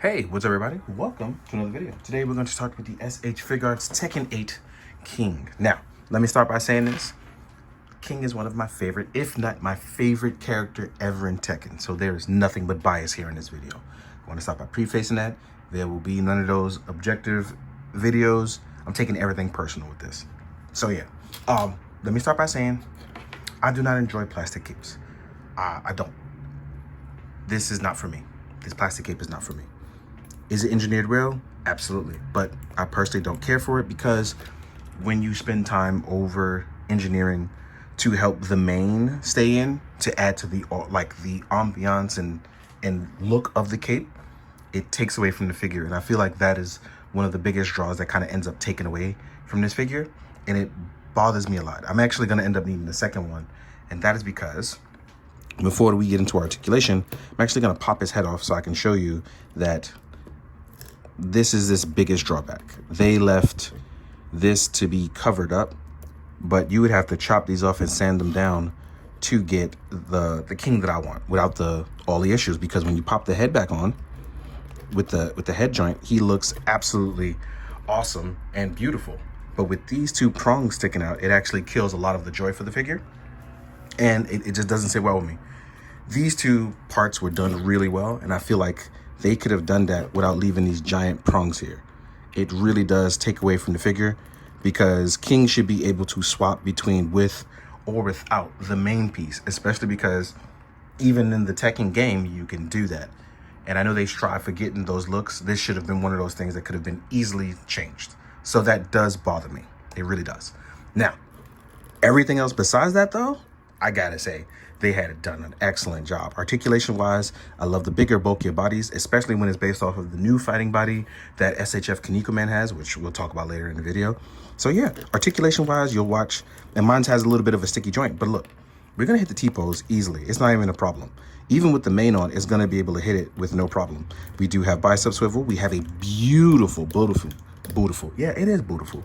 Hey, what's up everybody? Welcome to another video. Today we're going to start with the SH Figuarts Tekken 8 King. Now, let me start by saying this. King is one of my favorite, if not my favorite character ever in Tekken. So there is nothing but bias here in this video. I want to start by prefacing that. There will be none of those objective videos. I'm taking everything personal with this. So yeah, let me start by saying I do not enjoy plastic capes. I don't. This is not for me. This plastic cape is not for me. Is it engineered well? Absolutely. But I personally don't care for it because when you spend time over engineering to help the main stay in, to add to the the ambiance and look of the cape, it takes away from the figure. And I feel like that is one of the biggest draws that kind of ends up taken away from this figure. And it bothers me a lot. I'm actually going to end up needing the second one. And that is because before we get into articulation, I'm actually going to pop his head off so I can show you that this is this biggest drawback. They left this to be covered up, but you would have to chop these off and sand them down to get the king that I want without all the issues. Because when you pop the head back on with the head joint, he looks absolutely awesome and beautiful. But with these two prongs sticking out, it actually kills a lot of the joy for the figure, and it just doesn't sit well with me. These two parts were done really well, and I feel like they could have done that without leaving these giant prongs here. It really does take away from the figure, because King should be able to swap between with or without the main piece, especially because even in the Tekken game, you can do that. And I know they strive for getting those looks. This should have been one of those things that could have been easily changed. So that does bother me. It really does. Now, everything else besides that though, I gotta say, they had done an excellent job. Articulation-wise, I love the bigger, bulkier bodies, especially when it's based off of the new fighting body that SHF Kaneko Man has, which we'll talk about later in the video. So yeah, articulation-wise, you'll watch, and mine has a little bit of a sticky joint, but look, we're gonna hit the T-pose easily. It's not even a problem. Even with the main on, it's gonna be able to hit it with no problem. We do have bicep swivel. We have a beautiful, yeah, it is beautiful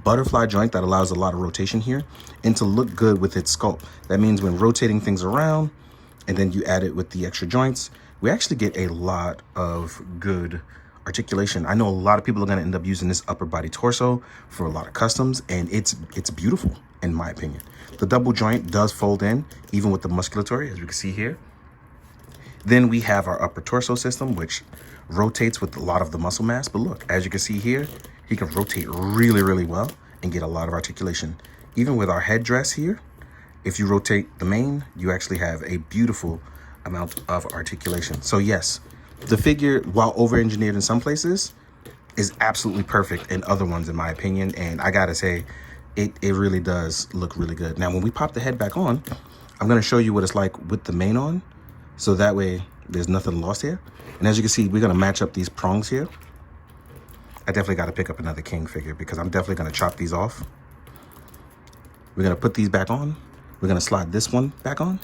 butterfly joint that allows a lot of rotation here and to look good with its sculpt. That means when rotating things around and then you add it with the extra joints, we actually get a lot of good articulation. I know a lot of people are going to end up using this upper body torso for a lot of customs, and it's beautiful in my opinion. The double joint does fold in even with the musculature, as you can see here. Then we have our upper torso system, which rotates with a lot of the muscle mass. But look, as you can see here, he can rotate really, really well and get a lot of articulation. Even with our headdress here, if you rotate the mane, you actually have a beautiful amount of articulation. So yes, the figure, while over-engineered in some places, is absolutely perfect in other ones, in my opinion. And I gotta say, it really does look really good. Now, when we pop the head back on, I'm gonna show you what it's like with the mane on, so that way there's nothing lost here. And as you can see, we're gonna match up these prongs here. I definitely gotta pick up another King figure because I'm definitely gonna chop these off. We're gonna put these back on. We're gonna slide this one back on.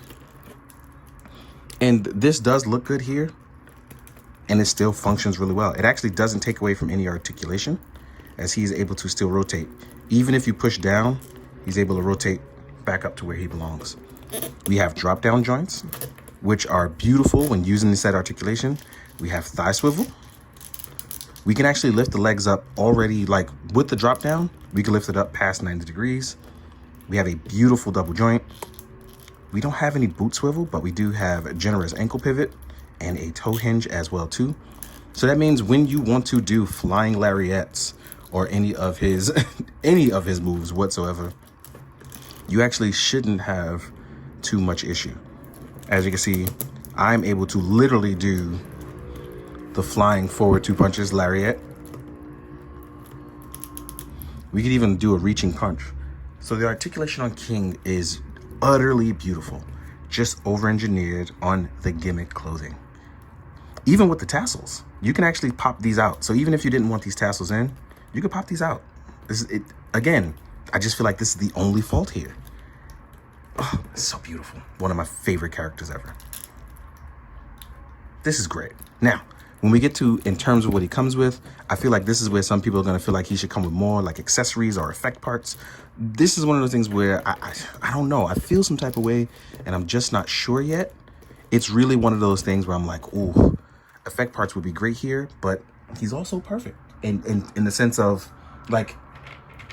And this does look good here, and it still functions really well. It actually doesn't take away from any articulation, as he's able to still rotate. Even if you push down, he's able to rotate back up to where he belongs. We have drop down joints, which are beautiful when using this set articulation. We have thigh swivel. We can actually lift the legs up already, like with the drop down, we can lift it up past 90 degrees. We have a beautiful double joint. We don't have any boot swivel, but we do have a generous ankle pivot and a toe hinge as well too. So that means when you want to do flying lariats or any of his moves whatsoever, you actually shouldn't have too much issue. As you can see, I'm able to literally do the flying forward two punches lariat. We could even do a reaching punch. So the articulation on King is utterly beautiful, just over-engineered on the gimmick clothing. Even with the tassels, you can actually pop these out. So even if you didn't want these tassels in, you could pop these out. This is it. Again, I just feel like this is the only fault here. Oh, it's so beautiful. One of my favorite characters ever. This is great. Now, when we get to in terms of what he comes with, I feel like this is where some people are going to feel like he should come with more like accessories or effect parts. This is one of those things where I don't know. I feel some type of way and I'm just not sure yet. It's really one of those things where I'm like, ooh, effect parts would be great here, but he's also perfect in the sense of like,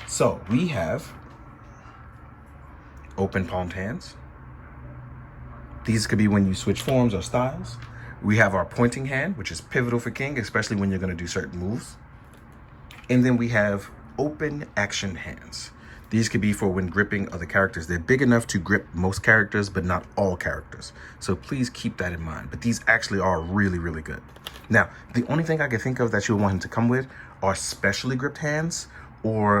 so we have open palmed hands. These could be when you switch forms or styles. We have our pointing hand, which is pivotal for King, especially when you're going to do certain moves. And then we have open action hands. These could be for when gripping other characters. They're big enough to grip most characters, but not all characters. So please keep that in mind. But these actually are really, really good. Now, the only thing I can think of that you would want him to come with are specially gripped hands or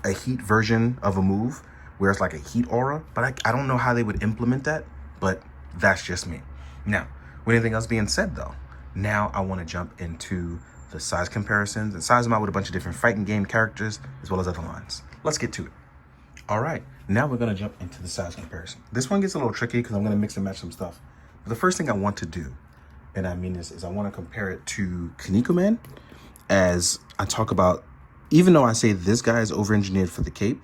a heat version of a move where it's like a heat aura. But I don't know how they would implement that, but that's just me. Now, with anything else being said, though, now I want to jump into the size comparisons and size them out with a bunch of different fighting game characters as well as other lines. Let's get to it. All right, now we're going to jump into the size comparison. This one gets a little tricky because I'm going to mix and match some stuff. But the first thing I want to do, and I mean this, is I want to compare it to Kinnikuman as I talk about, even though I say this guy is over-engineered for the cape,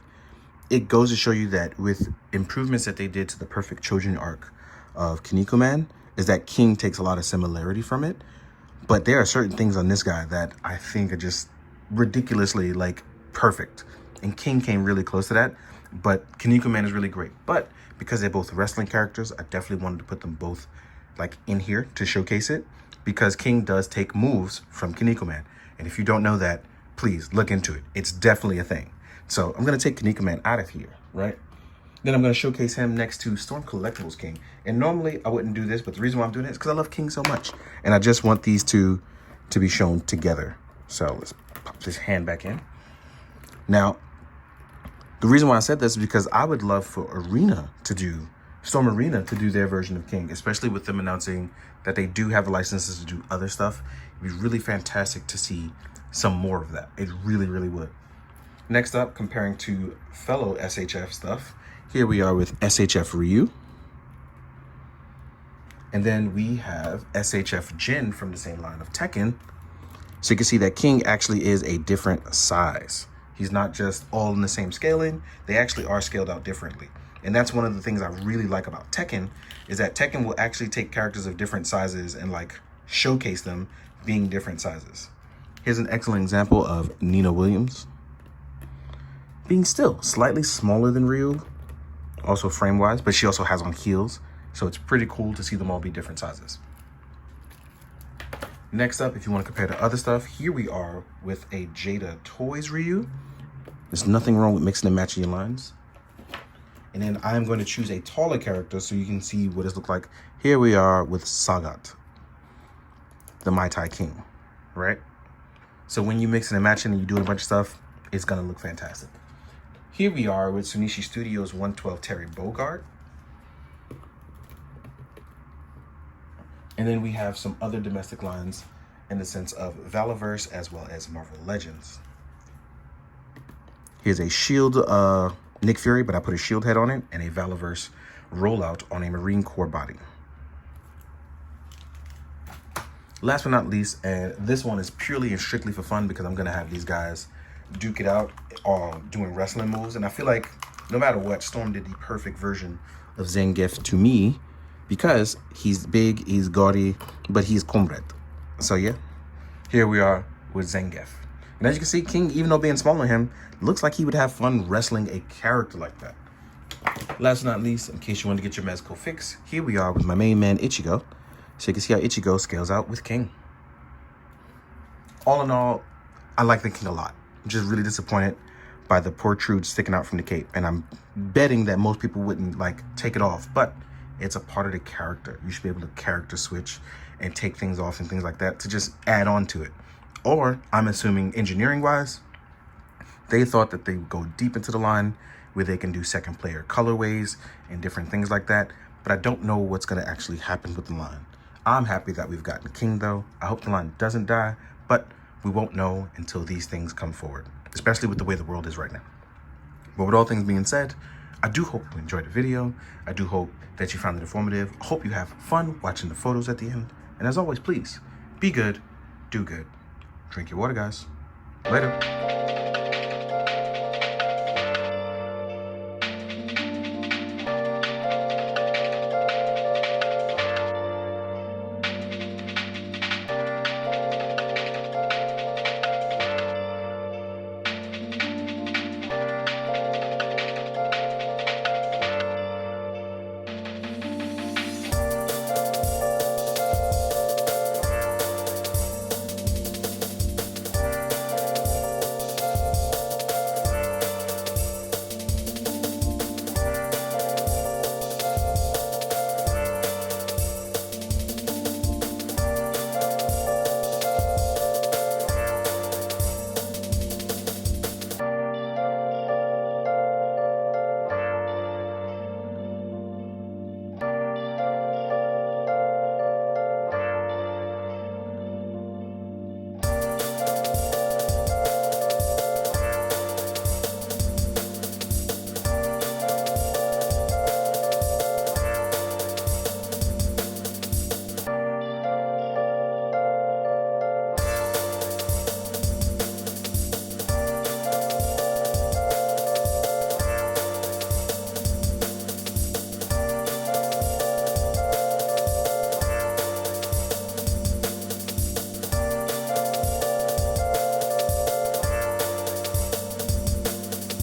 it goes to show you that with improvements that they did to the Perfect Chojin arc of Kinnikuman, is that King takes a lot of similarity from it. But there are certain things on this guy that I think are just ridiculously like perfect. And King came really close to that. But Kinnikuman is really great. But because they're both wrestling characters, I definitely wanted to put them both like in here to showcase it. Because King does take moves from Kinnikuman. And if you don't know that, please look into it. It's definitely a thing. So I'm going to take Kinnikuman out of here, right? Then I'm going to showcase him next to Storm Collectibles King. And normally I wouldn't do this, but the reason why I'm doing it is because I love King so much. And I just want these two to be shown together. So let's pop this hand back in. Now, the reason why I said this is because I would love for Storm Arena to do their version of King, especially with them announcing that they do have the licenses to do other stuff. It'd be really fantastic to see some more of that. It really, really would. Next up, comparing to fellow SHF stuff, here we are with SHF Ryu. And then we have SHF Jin from the same line of Tekken. So you can see that King actually is a different size. He's not just all in the same scaling. They actually are scaled out differently. And that's one of the things I really like about Tekken, is that Tekken will actually take characters of different sizes and like showcase them being different sizes. Here's an excellent example of Nina Williams being still slightly smaller than Ryu, also frame-wise, but she also has on heels, so it's pretty cool to see them all be different sizes. Next up, if you want to compare to other stuff, here we are with a Jada Toys Ryu. There's nothing wrong with mixing and matching your lines. And then I'm going to choose a taller character so you can see what it looks like. Here we are with Sagat, the Mai Tai King, right? So when you mix and matching and you do a bunch of stuff, it's going to look fantastic. Here we are with Sunichi Studios 112 Terry Bogard. And then we have some other domestic lines in the sense of Valaverse as well as Marvel Legends. Here's a Shield Nick Fury, but I put a Shield head on it, and a Valaverse rollout on a Marine Corps body. Last but not least, and this one is purely and strictly for fun because I'm going to have these guys duke it out doing wrestling moves. And I feel like no matter what, Storm did the perfect version of Zangief to me because he's big, he's gaudy, but he's comrade. So yeah, here we are with Zangief. And as you can see, King, even though being smaller than him, looks like he would have fun wrestling a character like that. Last but not least, in case you want to get your Mezco fix, here we are with my main man, Ichigo. So you can see how Ichigo scales out with King. All in all, I like the King a lot. I'm just really disappointed by the protrude sticking out from the cape. And I'm betting that most people wouldn't like take it off, but it's a part of the character. You should be able to character switch and take things off and things like that to just add on to it. Or I'm assuming engineering wise, they thought that they would go deep into the line where they can do second player colorways and different things like that. But I don't know what's going to actually happen with the line. I'm happy that we've gotten King though. I hope the line doesn't die, but we won't know until these things come forward, especially with the way the world is right now. But with all things being said, I do hope you enjoyed the video. I do hope that you found it informative. I hope you have fun watching the photos at the end. And as always, please be good, do good. Drink your water, guys. Later.